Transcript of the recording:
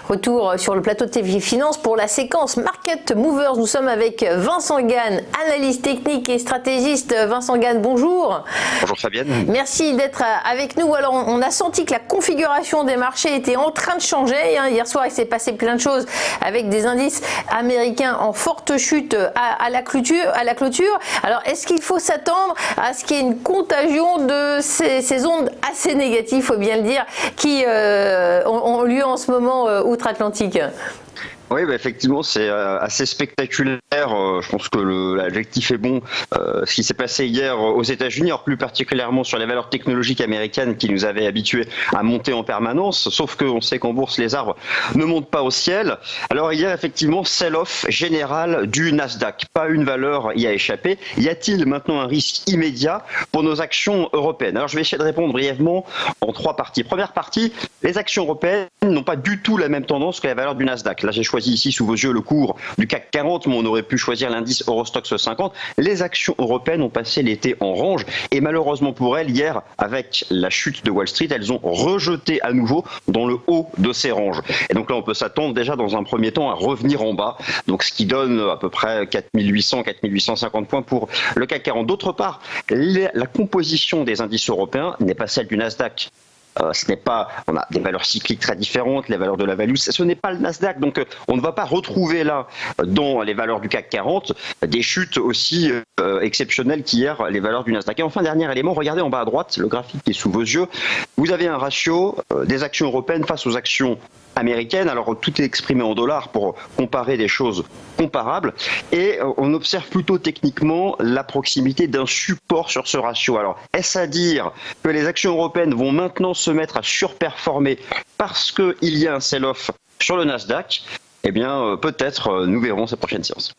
Retour sur le plateau de TV Finance pour la séquence Market Movers. Nous sommes avec Vincent Gane, analyste technique et stratégiste. Vincent Gane, bonjour. Bonjour Fabienne. Merci d'être avec nous. Alors, on a senti que la configuration des marchés était en train de changer. Hier soir, il s'est passé plein de choses avec des indices américains en forte chute à la clôture. Alors, est-ce qu'il faut s'attendre à ce qu'il y ait une contagion de ces ondes assez négatives, il faut bien le dire, qui ont lieu en ce moment outre-Atlantique? Oui, effectivement, c'est assez spectaculaire. Je pense que l'adjectif est bon. Ce qui s'est passé hier aux États-Unis, alors plus particulièrement sur les valeurs technologiques américaines qui nous avaient habitués à monter en permanence. Sauf qu'on sait qu'en bourse, les arbres ne montent pas au ciel. Alors hier, effectivement, sell-off général du Nasdaq. Pas une valeur y a échappé. Y a-t-il maintenant un risque immédiat pour nos actions européennes? Alors je vais essayer de répondre brièvement en trois parties. Première partie, les actions européennes n'ont pas du tout la même tendance que la valeur du Nasdaq. Là, j'ai choisi ici sous vos yeux le cours du CAC 40, mais on aurait pu choisir l'indice Eurostoxx 50. Les actions européennes ont passé l'été en range et malheureusement pour elles, hier, avec la chute de Wall Street, elles ont rejeté à nouveau dans le haut de ces ranges. Et donc là, on peut s'attendre déjà dans un premier temps à revenir en bas, donc ce qui donne à peu près 4800, 4850 points pour le CAC 40. D'autre part, la composition des indices européens n'est pas celle du Nasdaq. On a des valeurs cycliques très différentes, les valeurs de la value, ce n'est pas le Nasdaq, donc on ne va pas retrouver là, dans les valeurs du CAC 40, des chutes aussi exceptionnelles qu'hier, les valeurs du Nasdaq. Et enfin, dernier élément, regardez en bas à droite, le graphique qui est sous vos yeux, vous avez un ratio des actions européennes face aux actions américaines. Alors tout est exprimé en dollars pour comparer des choses comparables et on observe plutôt techniquement la proximité d'un support sur ce ratio. Alors est-ce à dire que les actions européennes vont maintenant se mettre à surperformer parce qu'il y a un sell-off sur le Nasdaq? Eh bien peut-être nous verrons cette prochaine séance.